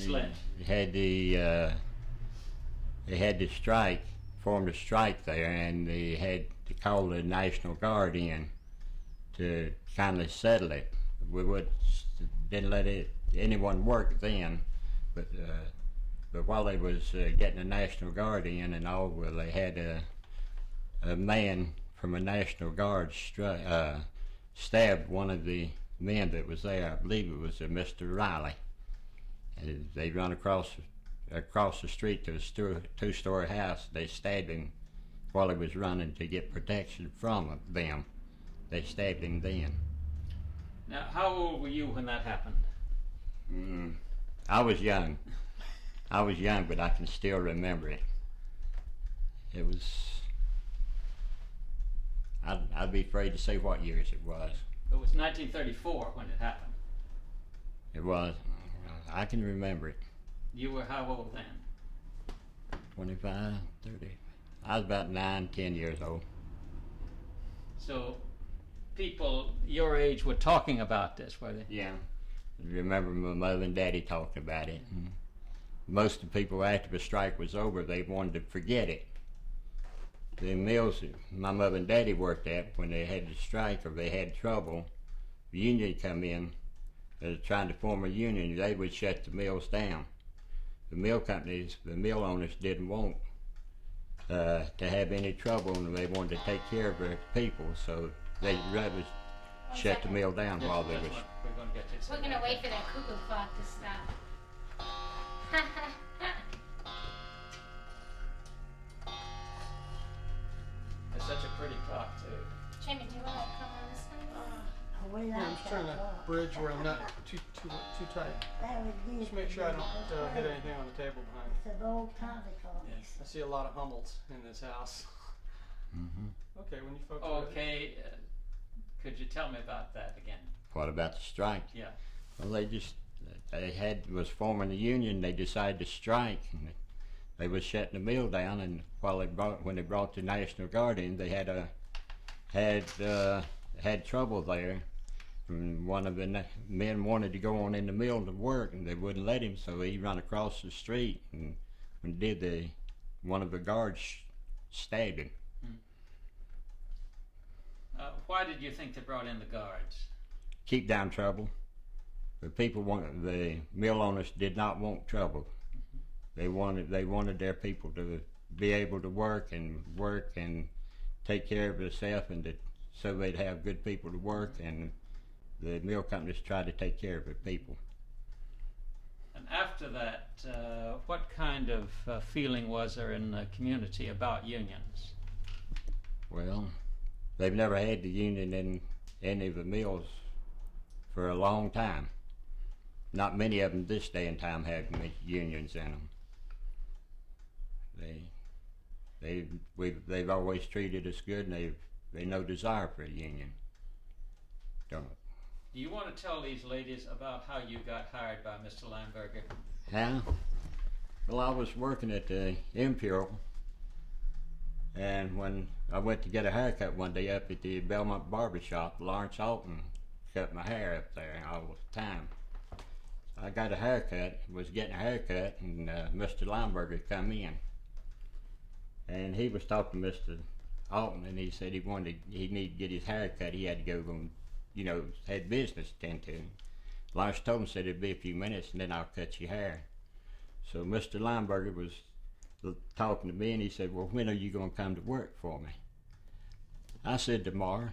Lynch? They had to strike, formed a strike there, and they had to call the National Guard in to kindly settle it. Didn't let anyone work then, but while they was getting the National Guard in and all, well, they had a man from a National Guard stabbed one of the men that was there. I believe it was Mr. Riley. And they run across the street to a two-story house. They stabbed him while he was running to get protection from them. They stabbed him then. Now, how old were you when that happened? I was young. But I can still remember it. It was, I'd be afraid to say what years it was. It was 1934 when it happened. It was. I can remember it. You were how old then? 25, 30. I was about 9, 10 years old. So people your age were talking about this, were they? Yeah. I remember my mother and daddy talking about it. And most of the people after the strike was over, they wanted to forget it. The mills that my mother and daddy worked at, when they had the strike or they had trouble, the union come in, trying to form a union, they would shut the mills down. The mill companies, the mill owners didn't want to have any trouble, and they wanted to take care of their people, so they rather shut the mill down while they was. We're going to wait for that cuckoo clock to stop. It's such a pretty clock, too. Jimmy, do you want to come on this one? Yeah, I'm just trying to bridge where I'm not too tight. Just make sure I don't hit anything on the table behind me. It's an old coffee clock. Yes. I see a lot of Hummels in this house. Mm-hmm. Okay, when you folks are ready. Okay, could you tell me about that again? What about the strike? Yeah. Well, was forming a union. They decided to strike. And they was shutting the mill down, and when they brought the National Guard in, they had trouble there. And one of the men wanted to go on in the mill to work, and they wouldn't let him, so he ran across the street, and one of the guards stabbed him. Why did you think they brought in the guards? Keep down trouble. The mill owners did not want trouble. They wanted their people to be able to work and take care of themselves, and so they'd have good people to work, and the mill companies tried to take care of their people. And after that, what kind of feeling was there in the community about unions? Well, they've never had the union in any of the mills for a long time. Not many of them this day and time have unions in them. They've always treated us good, and they've no desire for a union. Don't. Do you want to tell these ladies about how you got hired by Mr. Lineberger? How? Well, I was working at the Imperial, and when I went to get a haircut one day up at the Belmont Barbershop, Lawrence Alton cut my hair up there all the time. So I got a haircut, was getting a haircut, and Mr. Lineberger come in. And he was talking to Mr. Alton, and he said he needed to get his hair cut. He had to go and, had business to tend to. Lawrence told him, said it'd be a few minutes, and then I'll cut your hair. So Mr. Lineberger was talking to me, and he said, well, when are you going to come to work for me? I said, tomorrow.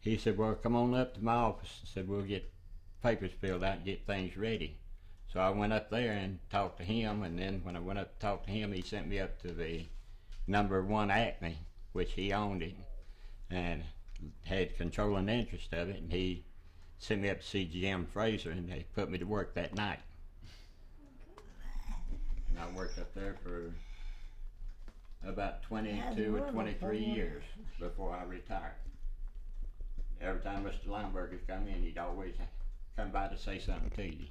He said, well, come on up to my office. I said, we'll get papers filled out and get things ready. So I went up there and talked to him, and then when I went up to talk to him, he sent me up to the number 1 Acme, which he owned it, and had controlling interest of it, and he sent me up to see Jim Fraser, and they put me to work that night. And I worked up there for about 22 or 23 years before I retired. Every time Mr. Lineberger come in, he'd always come by to say something to you.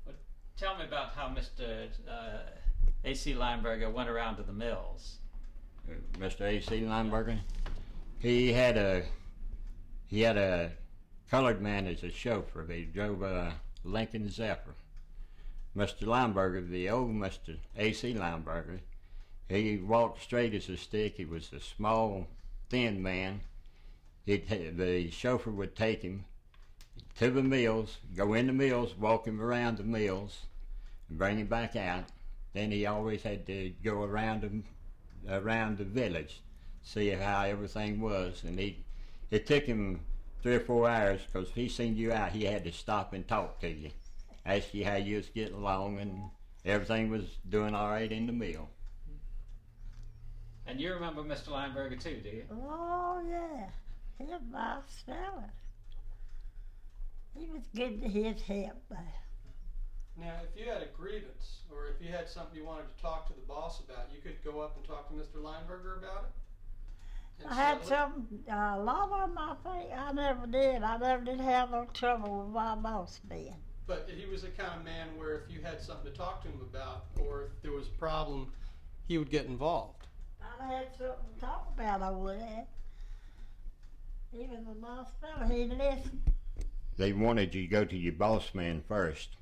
Well, tell me about how Mr. A.C. Lineberger went around to the mills. Mr. A.C. Lineberger, he had a colored man as a chauffeur. They drove a Lincoln Zephyr, Mr. Lineberger, the old Mr. A.C. Lineberger, he walked straight as a stick. He was a small, thin man. The chauffeur would take him to the mills, go in the mills, walk him around the mills, and bring him back out. Then he always had to go around the village, see how everything was. And it took him 3 or 4 hours, because if he seen you out, he had to stop and talk to you, ask you how you was getting along, and everything was doing all right in the mill. And you remember Mr. Lineberger too, do you? Oh, yeah. He's a nice fella. He was good to his help. Now, if you had a grievance, or if you had something you wanted to talk to the boss about, you could go up and talk to Mr. Lineberger about it? And I had settle it? a lot of them, I think. I never did. I never did have no trouble with my boss being. But he was the kind of man where if you had something to talk to him about, or if there was a problem, he would get involved. I had something to talk about, I would have. He was a nice fella. He'd listen. They wanted you to go to your boss man first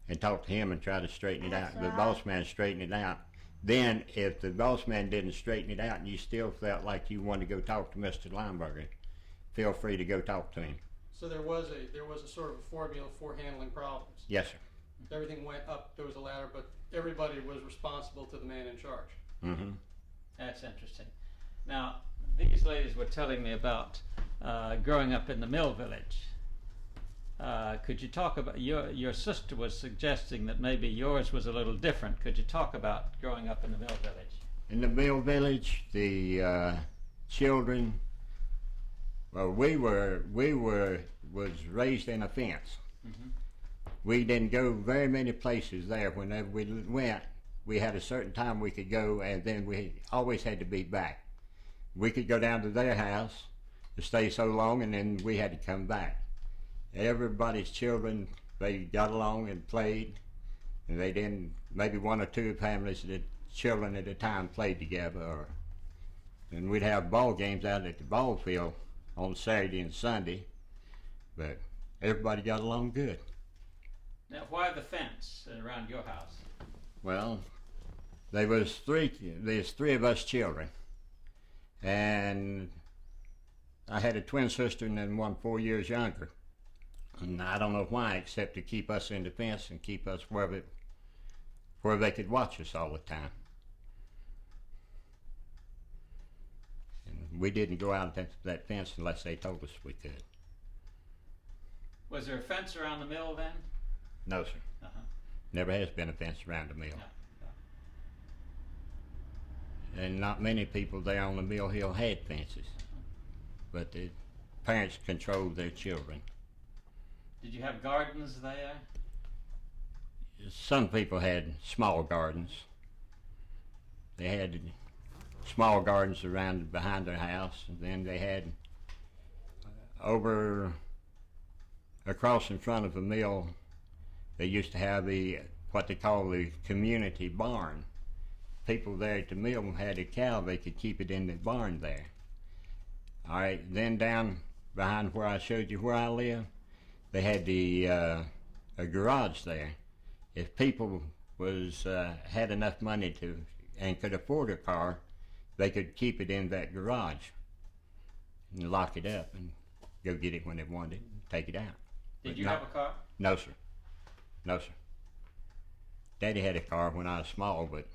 and talk to him and try to straighten it out. That's The right. boss man straightened it out. Then, if the boss man didn't straighten it out and you still felt like you wanted to go talk to Mr. Lineberger, feel free to go talk to him. So there was a sort of a formula for handling problems. Yes, sir. Everything went up, there was a ladder, but everybody was responsible to the man in charge. Mm-hmm. That's interesting. Now, these ladies were telling me about growing up in the mill village. Could you talk about, your sister was suggesting that maybe yours was a little different. Could you talk about growing up in the mill village? In the mill village, the children, well, we was raised in a fence. Mm-hmm. We didn't go very many places there. Whenever we went, we had a certain time we could go, and then we always had to be back. We could go down to their house to stay so long, and then we had to come back. Everybody's children, they got along and played, and they didn't, maybe 1 or 2 families, the children at a time played together. And we'd have ball games out at the ball field on Saturday and Sunday, but everybody got along good. Now, why the fence around your house? Well, there's 3 of us children, and I had a twin sister and then one 4 years younger. And I don't know why, except to keep us in the fence and keep us where they could watch us all the time. And we didn't go out that fence unless they told us we could. Was there a fence around the mill then? No, sir. Uh-huh. Never has been a fence around the mill. No. And not many people there on the mill hill had fences. But the parents controlled their children. Did you have gardens there? Some people had small gardens. They had small gardens around behind their house, and then they had across in front of the mill, they used to have what they call the community barn. People there at the mill had a cow, they could keep it in the barn there. All right, then down behind where I showed you where I live, they had a garage there. If people had enough money and could afford a car, they could keep it in that garage and lock it up and go get it when they wanted it and take it out. Did But you have a car? No, sir. No, sir. Daddy had a car when I was small, but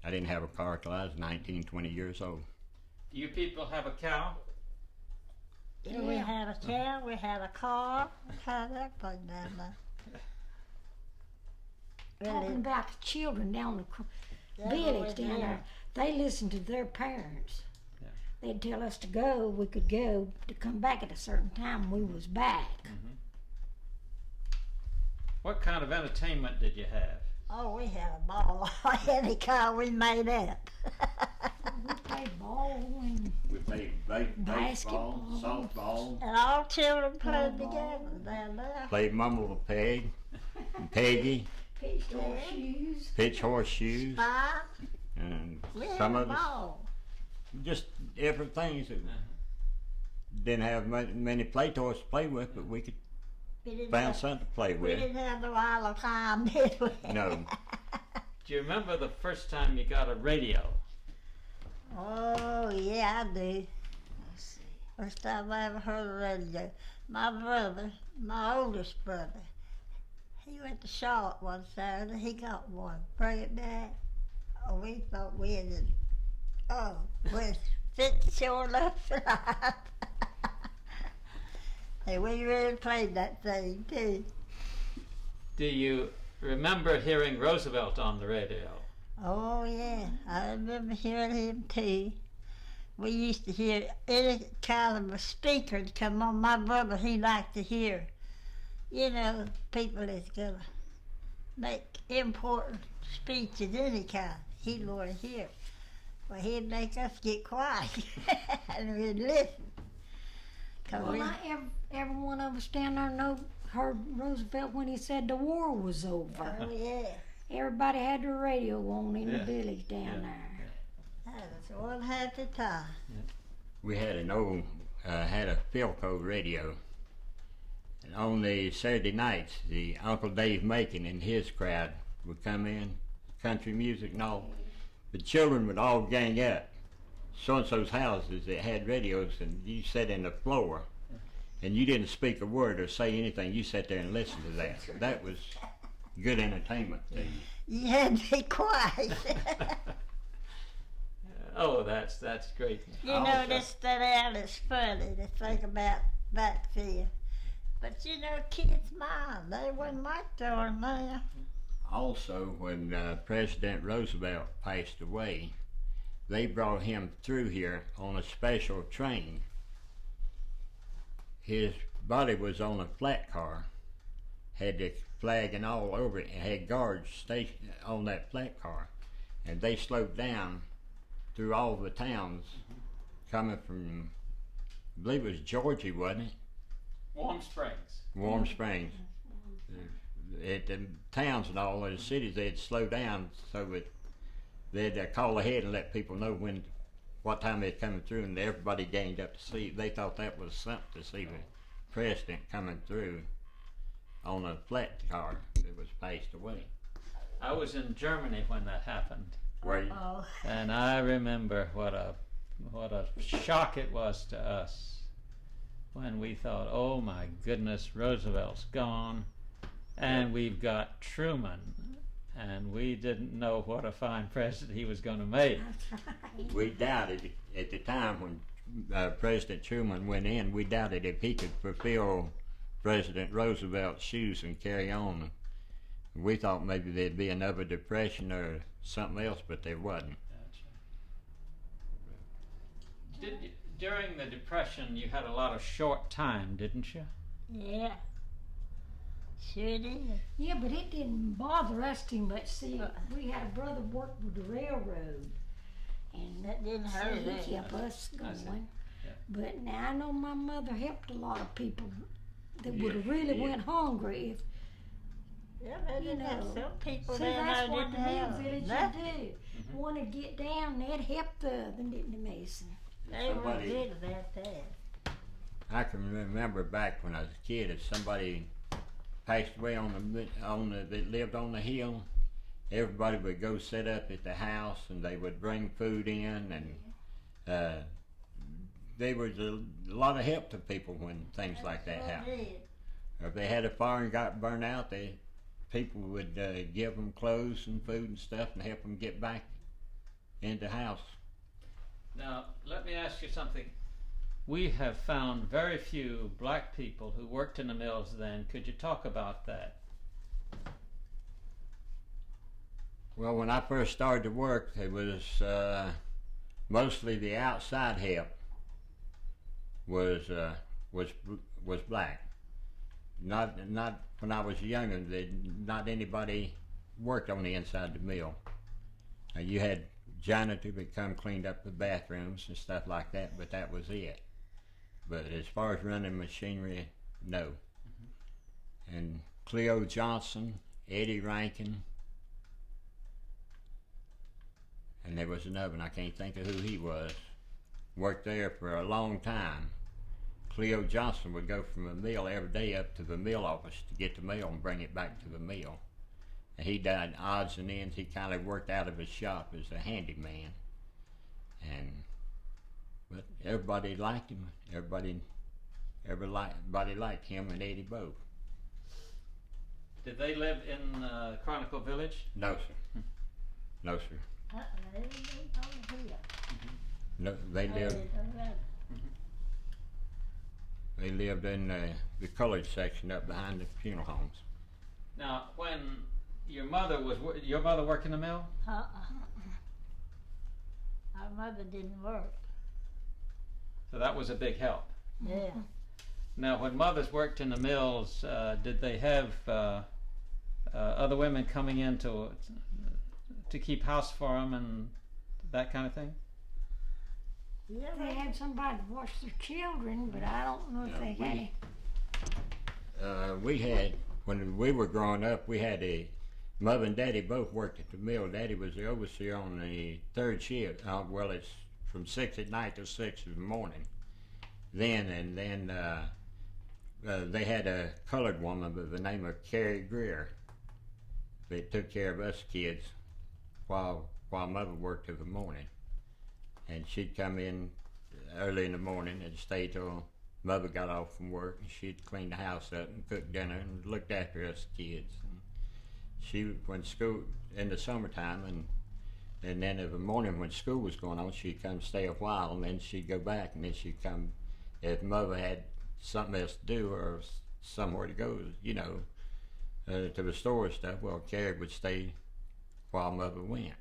I didn't have a car till I was 19, 20 years old. Do you people have a cow? Yeah, we had a cow, we had a car, we had everything down there. Talking about the children down the Yeah, village we down did. there, they listened to their parents. Yeah. They'd tell us to go, we could go, to come back at a certain time, we was back. Mm-hmm. What kind of entertainment did you have? Oh, we had a ball. Any car we made up. We played ball and We played baseball, Basketball. softball, And all children played Ball. together down there. played mumble the peg, and peggy, pitched horseshoes. pitch horseshoes, Fire. and We had some a of us ball. just different things that didn't have many play toys to play with, but we could found something to play We with. didn't have no Isle of Time, did we? No. Do you remember the first time you got a radio? Oh, yeah, I do. Let's see. First time I ever heard the radio. My brother, my oldest brother, he went to Charlotte one Saturday. He got one. Bring it back. Oh, we thought we had it. Oh, we fit sure enough. And we really played that thing, too. Do you remember hearing Roosevelt on the radio? Oh, yeah. I remember hearing him, too. We used to hear any kind of a speaker to come on. My brother, he liked to hear, you know, people that's going to make important speeches, any kind. He'd want to hear. Well, he'd make us get quiet and we'd listen. Well, not every one of us down there heard Roosevelt when he said the war was over. Oh, yeah. Everybody had their radio on in the village down there. That was one happy time. We had an old, had a Philco radio. And on the Saturday nights, the Uncle Dave Macon and his crowd would come in, country music and all. The children would all gang up. So-and-so's houses that had radios, and you sat in the floor, and you didn't speak a word or say anything. You sat there and listened to that. That was good entertainment to you. You had to be quiet. Oh, that's great. You know, this that is funny to think about back then. But you know, kids' mind, they wouldn't like doing now. Also, when President Roosevelt passed away, they brought him through here on a special train. His body was on a flat car, had the flag and all over it, and had guards stationed on that flat car. And they slowed down through all the towns coming from, I believe it was Georgia, wasn't it? Warm Springs. Warm Springs. At the towns and all the cities, they'd slow down so that they'd call ahead and let people know what time they're coming through, and everybody ganged up to see. They thought that was something to see the president coming through on a flat car that was passed away. I was in Germany when that happened, Were you? Oh, and I remember what a shock it was to us when we thought, oh my goodness, Roosevelt's gone, and we've got Truman. And we didn't know what a fine president he was going to make. We doubted at the time when President Truman went in, we doubted if he could fulfill President Roosevelt's shoes and carry on. We thought maybe there'd be another depression or something else, but there wasn't. During the Depression, you had a lot of short time, didn't you? yeah. Sure did. Yeah, but it didn't bother us too much. See, we had a brother work with the railroad, and That didn't hurt he us. kept us I see. going. Yeah. But now I know my mother helped a lot of people that would have Yeah, really yeah. went hungry if. Yeah, they didn't have know. some people See, down that's there what didn't the mill have village nothing. would do. Want to get down, they'd help the other, didn't they, Mason? They were Somebody- good about that. I can remember back when I was a kid, if somebody passed away that lived on the hill, everybody would go sit up at the house and they would bring food in, and there was a lot of help to people when things like that Sure happened. did. Or if they had a fire and got burned out, people would give them clothes and food and stuff and help them get back into the house. Now, let me ask you something. We have found very few black people who worked in the mills then. Could you talk about that? Well, when I first started to work, it was mostly the outside help was black. Not when I was younger. Not anybody worked on the inside of the mill. You had janitor that come cleaned up the bathrooms and stuff like that, but that was it. But as far as running machinery, no. And Cleo Johnson, Eddie Rankin, and there was another one, I can't think of who he was, worked there for a long time. Cleo Johnson would go from the mill every day up to the mill office to get the mail and bring it back to the mill. And he done odds and ends. He kind of worked out of his shop as a handyman. But everybody liked him. Everybody liked him and Eddie both. Did they live in Chronicle Village? No, sir. No, sir. No, they lived. They lived in the colored section up behind the funeral homes. Now, when your mother worked in the mill? Our mother didn't work. So that was a big help. Yeah. Now, when mothers worked in the mills, did they have other women coming in to keep house for them and that kind of thing? Yeah, They had somebody to watch their children, but I don't know if they had any. We had, when we were growing up, we had Mother and Daddy both worked at the mill. Daddy was the overseer on the third shift. Well, it's from 6 at night to 6 in the morning. Then they had a colored woman by the name of Carrie Greer. They took care of us kids while Mother worked till the morning. And she'd come in early in the morning and stay till Mother got off from work, and she'd clean the house up and cook dinner and looked after us kids. And she, when school, in the summertime, and then in the morning when school was going on, she'd come stay a while, and then she'd go back, and then she'd come, if Mother had something else to do or somewhere to go, to the store and stuff, well, Carrie would stay while Mother went.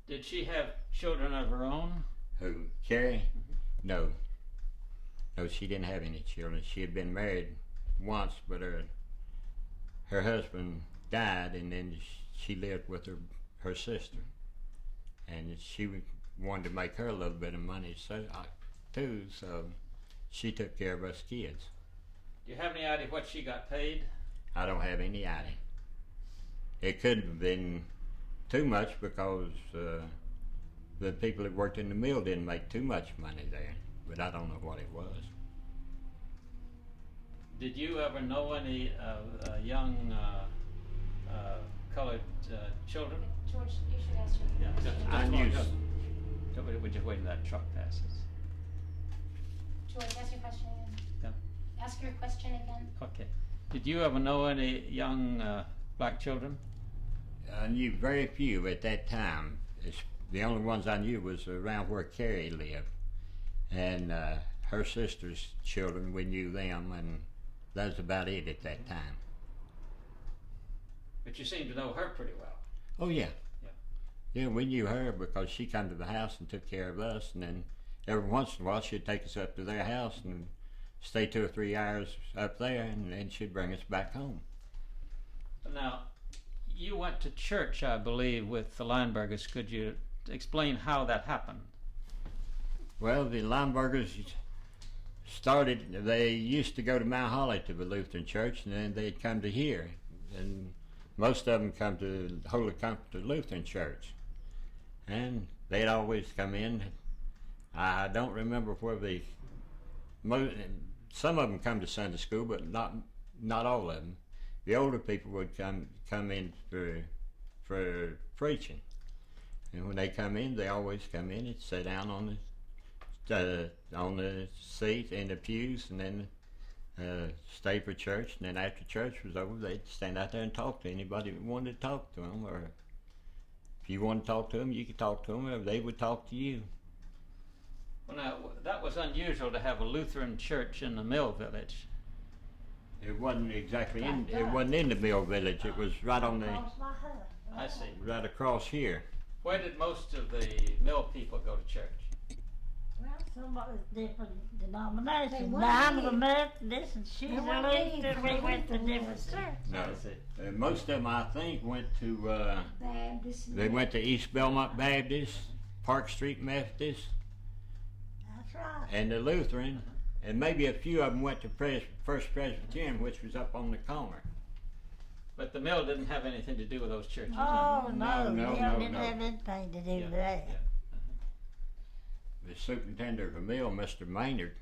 Did she have children of her own? Who, Carrie? No. No, she didn't have any children. She had been married once, but her husband died, and then she lived with her sister. And she wanted to make her a little bit of money too, so she took care of us kids. Do you have any idea what she got paid? I don't have any idea. It couldn't have been too much because the people that worked in the mill didn't make too much money there, but I don't know what it was. Did you ever know any young colored children? George, you should ask your Yeah, question. I knew. We're just waiting till that truck passes. George, ask your question again. Yeah. Ask your question again. Okay. Did you ever know any young black children? I knew very few at that time. The only ones I knew was around where Carrie lived. And her sister's children, we knew them, and that was about it at that time. But you seem to know her pretty well. Oh, yeah. Yeah. Yeah, we knew her because she came to the house and took care of us, and then every once in a while she'd take us up to their house and stay 2 or 3 hours up there, and then she'd bring us back home. Now, you went to church, I believe, with the Linebergers. Could you explain how that happened? Well, the Linebergers they used to go to Mount Holly to the Lutheran church, and then they'd come to here. And most of them come to Holy Comfort Lutheran Church. And they'd always come in. I don't remember where some of them come to Sunday school, but not all of them. The older people would come in for preaching, and when they come in, they always come in and sit down on the seat in the pews, and then stay for church. And then after church was over, they'd stand out there and talk to anybody that wanted to talk to them, or if you wanted to talk to them, you could talk to them, or they would talk to you. Well, now, that was unusual to have a Lutheran church in the Mill Village. It wasn't exactly it wasn't in the Mill Village. It was right on I see. right across here. Where did most of the mill people go to church? Well, some of us different denominations. They I'm weren't a Methodist and she's a Lutheran. We went to different churches. No, I see. most of them I think went to. Baptist. They went to East Belmont Baptist, Park Street Methodist, That's right. and the Lutheran, and maybe a few of them went to First Presbyterian, which was up on the corner. But the mill didn't have anything to do with those churches. Oh, No, no, no, we no, didn't no. have anything to do Yeah, with that. yeah. The superintendent of the mill, Mr. Maynard,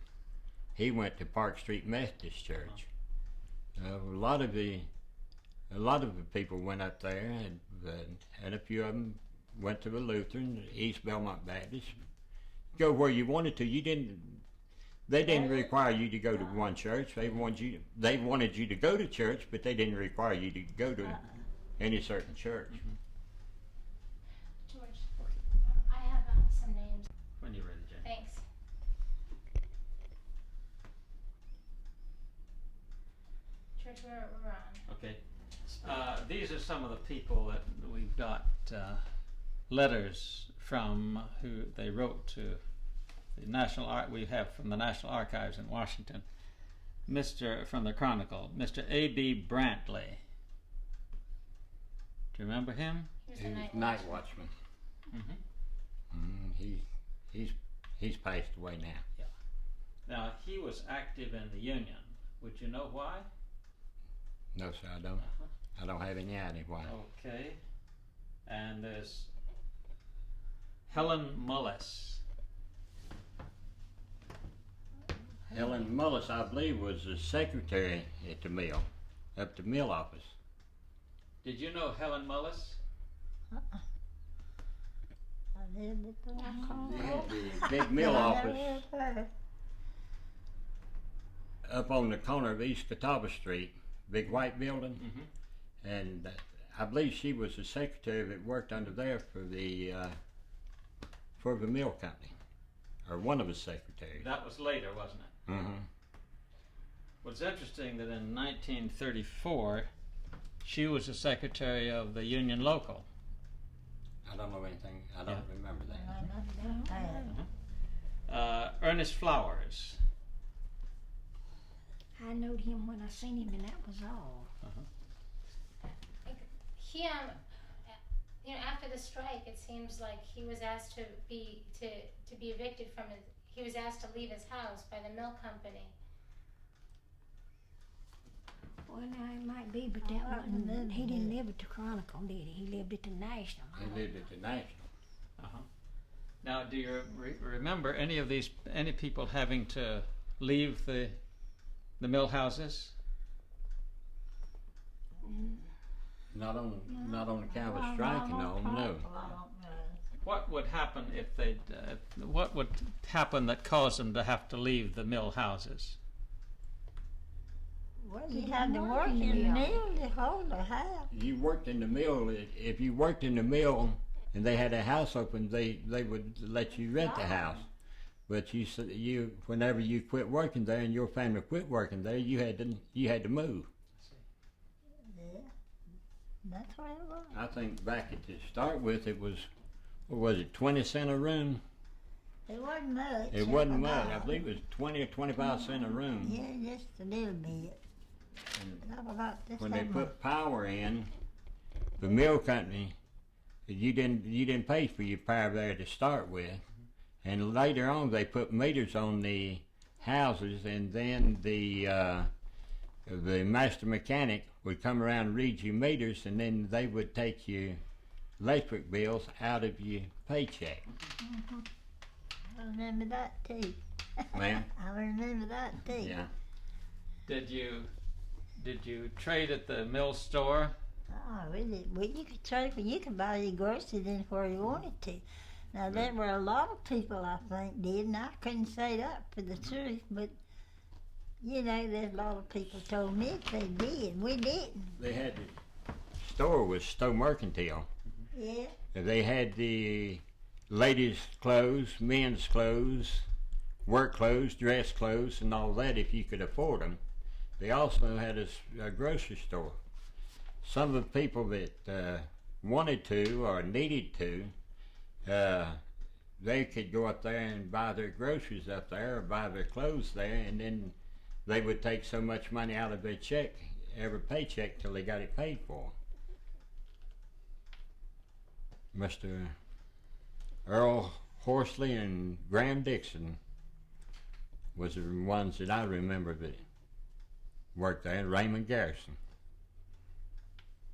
he went to Park Street Methodist Church. A lot of the people went up there, and a few of them went to the Lutheran, East Belmont Baptist. Go where you wanted to. They didn't require you to go to one church. They wanted you to go to church, but they didn't require you to go to any certain church. George, I have some names. When you're ready, Jen. Thanks. George, we're on. Okay. These are some of the people that we've got letters from who they wrote to the we have from the National Archives in Washington. From the Chronicle, Mr. A.B. Brantley. Do you remember him? He was He the was night night watchman. watchman. He's passed away now. Now, he was active in the Union. Would you know why? No, sir, I don't. I don't have any idea why. Okay. And there's Helen Mullis. Helen Mullis, I believe, was the secretary at the mill, up the mill office. Did you know Helen Mullis? I lived at the The big mill office up on the corner of East Catawba Street, big white building. And I believe she was the secretary that worked under there for the mill company, or one of the secretaries. That was later, wasn't it? Well, it's interesting that in 1934, she was the secretary of the Union Local. I don't know anything. I don't remember that. Ernest Flowers. I knowed him when I seen him, and that was all. He after the strike, it seems like he was asked to be evicted from his. He was asked to leave his house by the mill company. Well, now it might be, but that wasn't. He didn't live at the Chronicle, did he? He lived at the National. He lived at the National. Now, do you remember any people having to leave the mill houses? Not on account of striking, no. What would happen if what would happen that caused them to have to leave the mill houses? Well, you had to work in the mill to hold the house. You worked in the mill. If you worked in the mill and they had a house open, they would let you rent the house. But you whenever you quit working there and your family quit working there, you had to move. Yeah, that's what it was. I think back to start with, it was, what was it, 20 cents a room? It wasn't much. It wasn't much. I believe it was 20 or 25 cents a room. Yeah, just a little bit. When they put power in, the mill company, you didn't pay for your power there to start with, and later on they put meters on the houses, and then the master mechanic would come around and read your meters, and then they would take your electric bills out of your paycheck. I remember that too. Ma'am? I remember that too. Yeah. Did you trade at the mill store? Oh, really? Well, you could trade, but you could buy your groceries in where you wanted to. Now, there were a lot of people, I think, did, and I couldn't say that for the truth, but, you know, there's a lot of people told me they did. We didn't. They had the store was Stowe Mercantile. Yeah. They had the ladies' clothes, men's clothes, work clothes, dress clothes, and all that if you could afford them. They also had a grocery store. Some of the people that wanted to or needed to, they could go up there and buy their groceries up there or buy their clothes there, and then they would take so much money out of their check, every paycheck, till they got it paid for. Mr. Earl Horsley and Graham Dixon was the ones that I remember that worked there, and Raymond Garrison.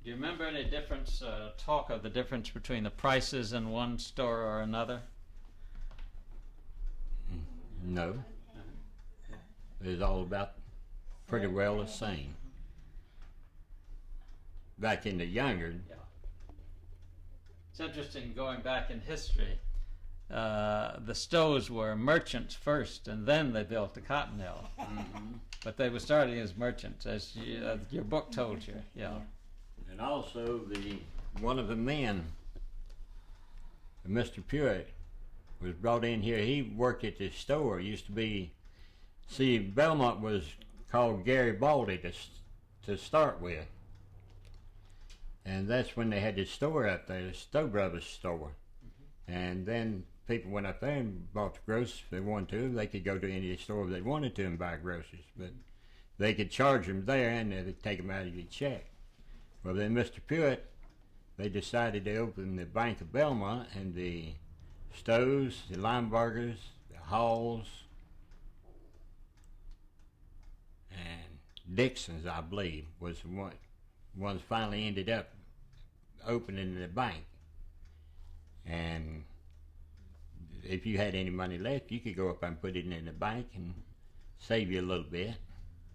Do you remember any difference, talk of the difference between the prices in one store or another? No. is all about pretty well the same. Back in the younger, Yeah. It's interesting going back in history. The Stows were merchants first, and then they built the cotton mill. But they were starting as merchants, as your book told you. Yeah. and also one of the men, Mr. Pewitt, was brought in here. He worked at this store. It used to be, see, Belmont was called Garibaldi to start with. And that's when they had this store up there, the Stowe Brothers store. And then people went up there and bought the groceries if they wanted to. They could go to any store they wanted to and buy groceries. But they could charge them there and they'd take them out of your check. Well, then Mr. Pewitt, they decided to open the Bank of Belmont, and the Stows, the Lineburgers, the Halls, and Dixons, I believe, was the ones finally ended up opening the bank. And if you had any money left, you could go up and put it in the bank and save you a little bit.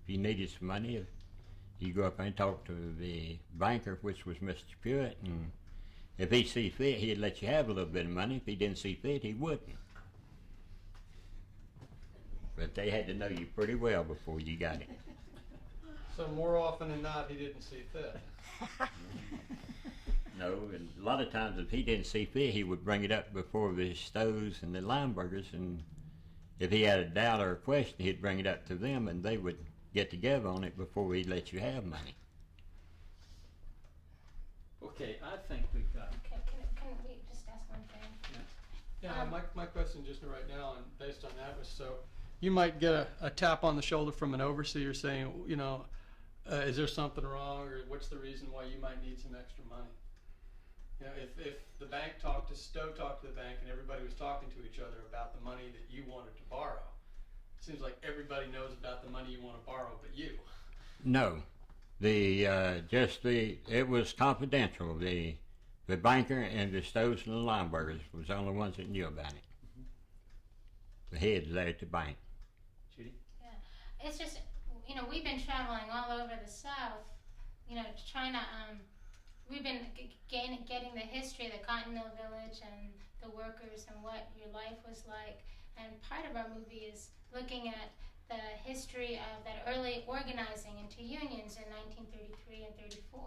If you needed some money, you go up and talk to the banker, which was Mr. Pewitt, and if he see fit, he'd let you have a little bit of money. If he didn't see fit, he wouldn't. But they had to know you pretty well before you got it. So more often than not, he didn't see fit. No, and a lot of times if he didn't see fit, he would bring it up before the Stows and the Lineburgers, and if he had a doubt or a question, he'd bring it up to them, and they would get together on it before he'd let you have money. Okay, I think we've got. Can we just ask one thing? Yeah, my question just right now, and based on that, was so you might get a tap on the shoulder from an overseer saying, you know, is there something wrong, or what's the reason why you might need some extra money? You know, if the bank Stowe talked to the bank, and everybody was talking to each other about the money that you wanted to borrow, it seems like everybody knows about the money you want to borrow but you. No, it was confidential. The banker and the Stows and the Lineburgers was the only ones that knew about it. The heads there at the bank. Judy? Yeah, it's just, you know, we've been traveling all over the South, you know, trying to, we've been getting the history of the Cotton Mill Village and the workers and what your life was like. And part of our movie is looking at the history of that early organizing into unions in 1933 and 34,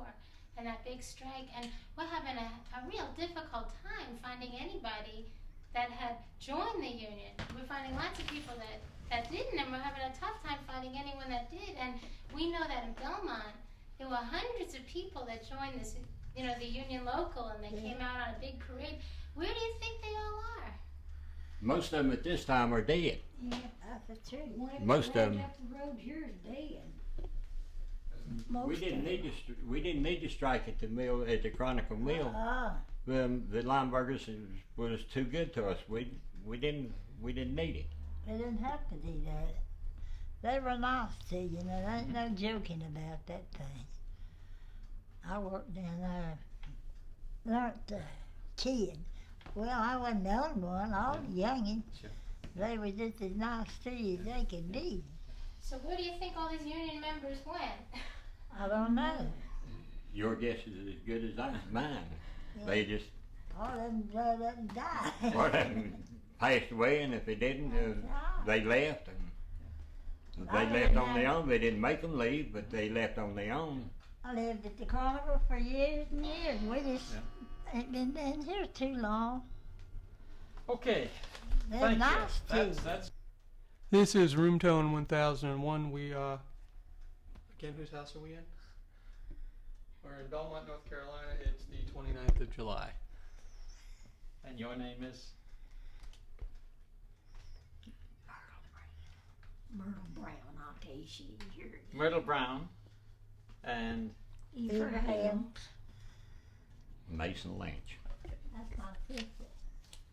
and that big strike. And we're having a real difficult time finding anybody that had joined the union. We're finding lots of people that didn't, and we're having a tough time finding anyone that did. And we know that in Belmont, there were hundreds of people that joined this, you know, the union local, and they came out on a big parade. Where do you think they all are? Most of them at this time are dead. Yeah, that's the truth. Most of them. Up the road here is dead. We didn't need to strike at the mill, at the Chronicle Mill. The Lineburgers was too good to us. We didn't need it. They didn't have to do that. They were nice to you, know. There ain't no joking about that thing. I worked down there, learned a kid. Well, I wasn't the only one, all the youngins. Sure. They were just as nice to you as they could be. So where do you think all these union members went? I don't know. Your guess is as good as mine. Yeah. They just All of them died. one of them passed away, and if they didn't, they left. And if they left on their own. They didn't make them leave, but they left on their own. I lived at the Chronicle for years and years. We just ain't been in here too long. Okay. They're Thank nice you. to you. That's This is Room Tone 1001. We, again, whose house are we in? We're in Belmont, North Carolina. It's the 29th of July. and your name is? Myrtle Brown, I'll tell you, she was here. Myrtle Brown, and Ever Helms. Mason Lynch. That's my sister.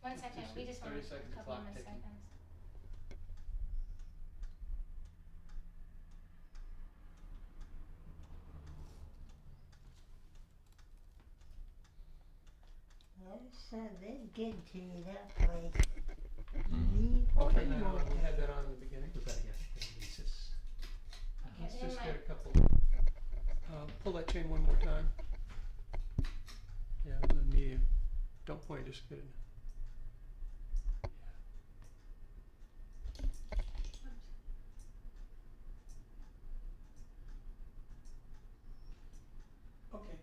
1 second, we just want 30 a seconds, couple clock more ticking. seconds. They're good to you that way. Mm-hmm. Leave Okay, you now alone. we had that on in the beginning. was that yes? just good. Okay.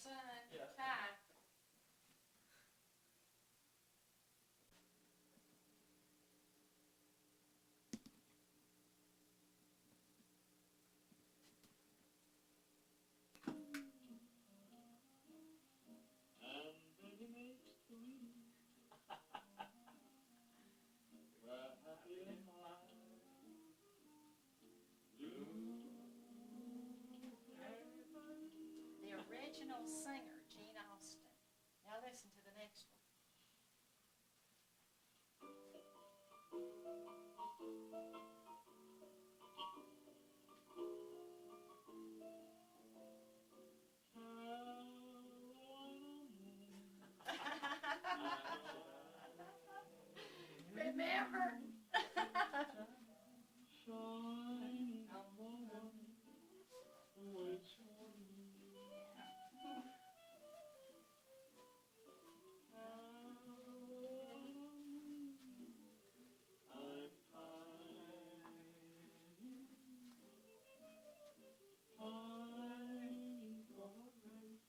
son. Yeah. Hi. The original singer, Gene Austin. Now listen to the next one. Remember?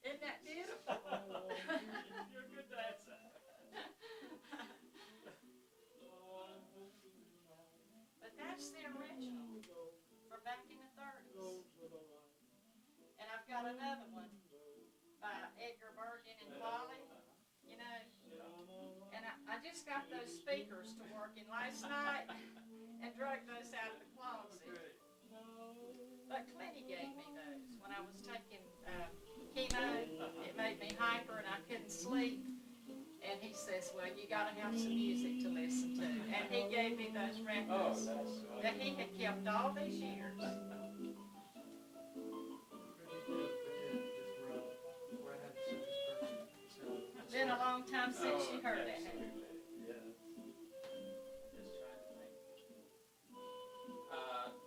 Isn't that beautiful? You're a good dancer. But that's the original from back in the 30s. And I've got another one by Edgar Bergen and Polly, you know. And I just got those speakers to working last night and drug those out of the closet. But Clinty gave me those when I was taking chemo. It made me hyper and I couldn't sleep. And he says, well, you got to have some music to listen to. And he gave me those records that he had kept all these years. Been a long time since you heard that. Yes. Just trying to think.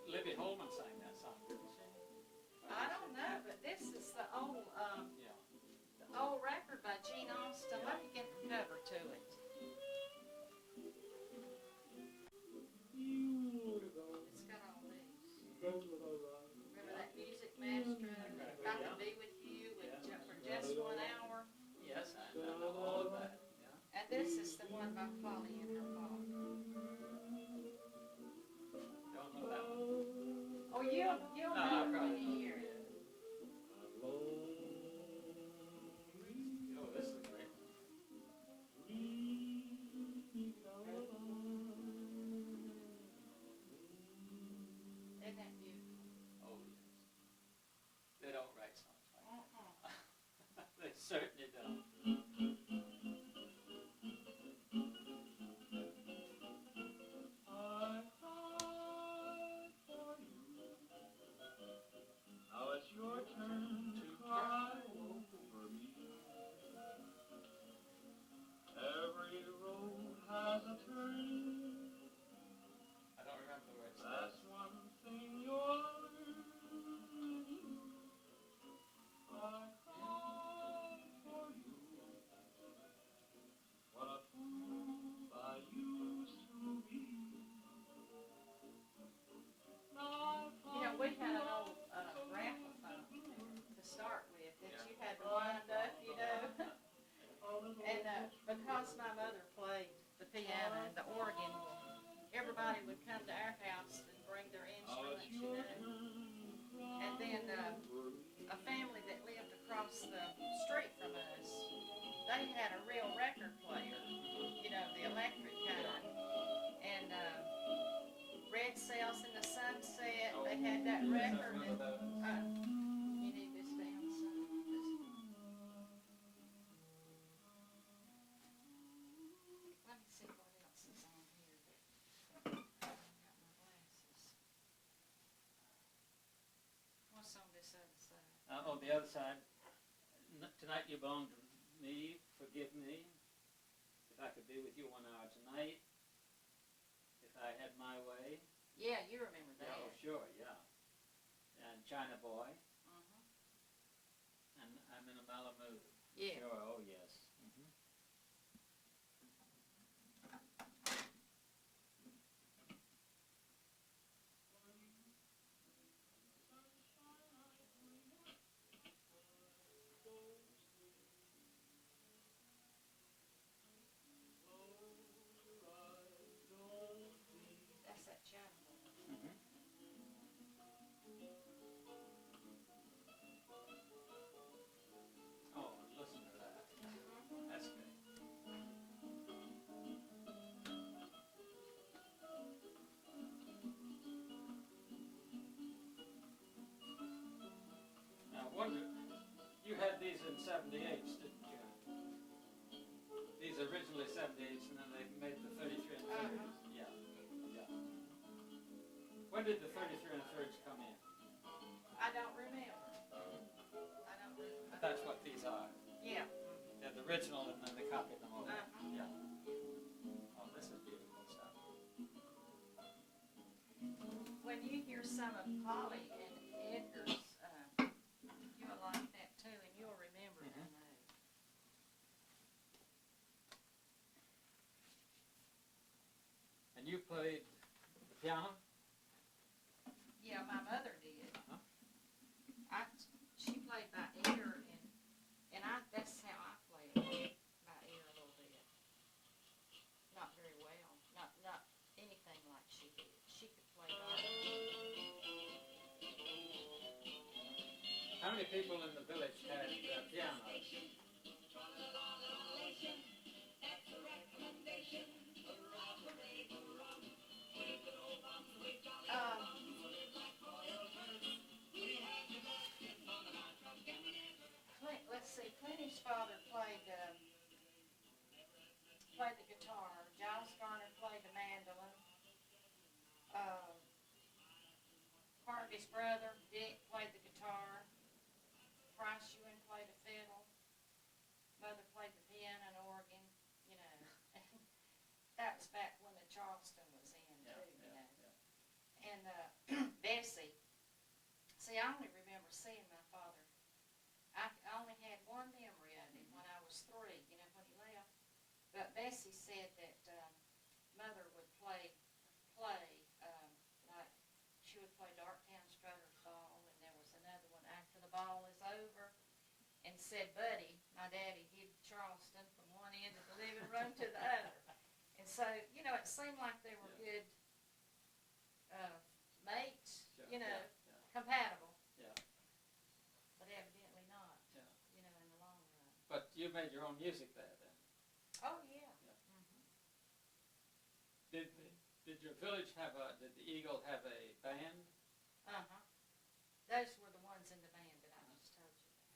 Libby Holman sang that song, didn't she? I don't know, but this is the old Yeah. the old record by Gene Austin. Let me get the cover to it. It's got all these. Remember that music maestro? Got to be with you for just 1 hour. Yes, I know all of that. Yeah. And this is the one by Polly and her mom. Don't know that one. Oh, you'll know it when you hear it. Oh, this is great. Isn't that beautiful? Oh, yes. They don't write songs like that. They certainly don't. Now it's your turn to cry over me. Every road has a turning. I don't remember the words. That's one thing you're learning. I cry for you. What a fool I used to be. Now You know, we had an old graphophone to start with that you had to wind up, you know. And because my mother played the piano and the organ, everybody would come to our house and bring their instruments, you know. And then a family that lived across the street from us, they had a real record player, you know, the electric kind. And Red Sails in the Sunset, they had that record. And, you need this down some. Let me see what else is on here. I've got my glasses. What's on this other side? On the other side, tonight you belong to me, forgive me. If I could be with you 1 hour tonight. If I had my way. Yeah, you remember that. Yeah, oh, sure, yeah. And China Boy. Uh-huh. And I'm in a mellow mood. Yeah. Sure, oh yes. Mm-hmm. did the 33 1/3 come in? I don't remember. That's what these are. Yeah. They're the original and then they copied them over. Uh-huh. Yeah. Oh, this is beautiful stuff. When you hear some of Polly and Edgar's, you'll like that too, and you'll remember it, I know. And you played the piano? Yeah, my mother did. Uh-huh. She played by ear, and that's how I played by ear a little bit. Not very well, not anything like she did. She could play dark. How many people in the village had pianos? Let's see, Clinty's father played the guitar. Giles Garner played the mandolin. Harvey's brother, Dick, played the guitar. Price Ewan played the fiddle. Mother played the piano and organ, you know. That was back when the Charleston was in, too, you know. And Bessie, see, I only remember seeing my father. I only had one memory of him when I was 3, you know, when he left. But Bessie said that Mother would play like she would play Darktown Strutter's Ball, and there was another one after the ball is over, and said, Buddy, my daddy, hid Charleston from one end of the living room to the other. And so, you know, it seemed like they were good mates, you know, compatible. Yeah. But evidently not, Yeah. you know, in the long run. But you made your own music there then? Oh, yeah. Did your village did the Eagle have a band? Uh-huh. Those were the ones in the band that I just told you about.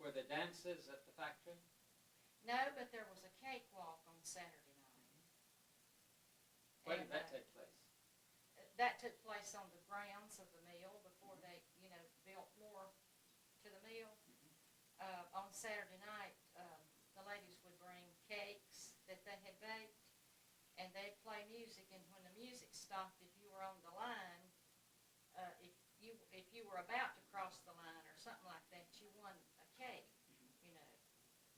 Were there dances at the factory? No, but there was a cakewalk on Saturday night. Where did And, that take place? That took place on the grounds of the mill before they, you know, built more to the mill. On Saturday night, the ladies would bring cakes that they had baked, and they'd play music, and when the music stopped, if you were on the line, if you were about to cross the line or something like that, you won a cake, you know.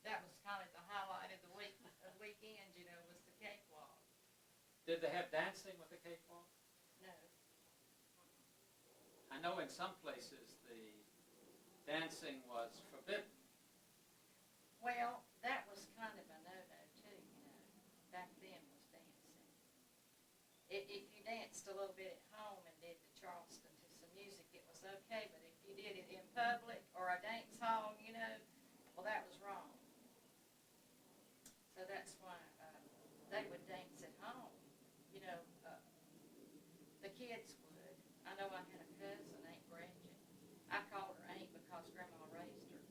That was kind of the highlight of the weekend, you know, was the cakewalk. Did they have dancing with the cakewalk? No. I know in some places the dancing was forbidden. Well, that was kind of a no-no too, you know. Back then was dancing. If you danced a little bit at home and did the Charleston to some music, it was okay. But if you did it in public or a dance hall, you know, well, that was wrong. So that's why they would dance at home. You know, the kids would. I know I had a cousin, Aunt Gretchen. I called her Aunt because Grandma raised her.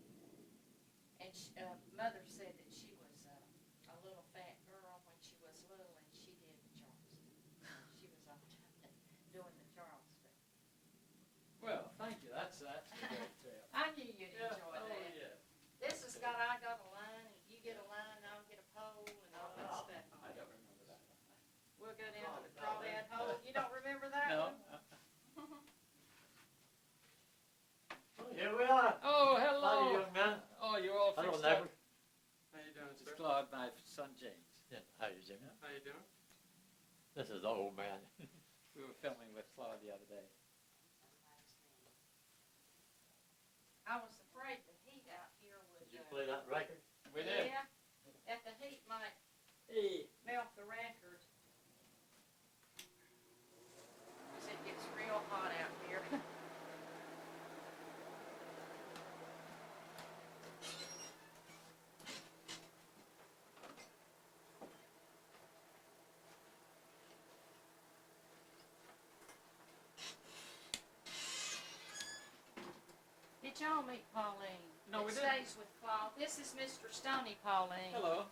And Mother said that she was a little fat girl when she was little, and she did the Charleston. She was all doing the Charleston. Well, thank you. That's a great tale. I knew you'd enjoy Oh, that. yeah. This has got, I got a line, and you get a line, and I'll get a pole, and all that stuff. I don't remember that. We'll go down to the crawdad hole. You don't remember that No. one? Here we are. Oh, hello. Howdy, young man. Oh, you're all Hello, fixed neighbor. up. How you doing, It's sir? Claude, my son James. Yeah, how you doing? How you doing? This is the old man. We were filming with Claude the other day. I was afraid the heat out here would. Did you play that record? We did. Yeah, if the heat might Hey. melt the record. 'Cause it gets real hot out here. Did y'all meet Pauline? No, we It didn't. stays with Claude. This is Mr. Stoney Pauline. Hello.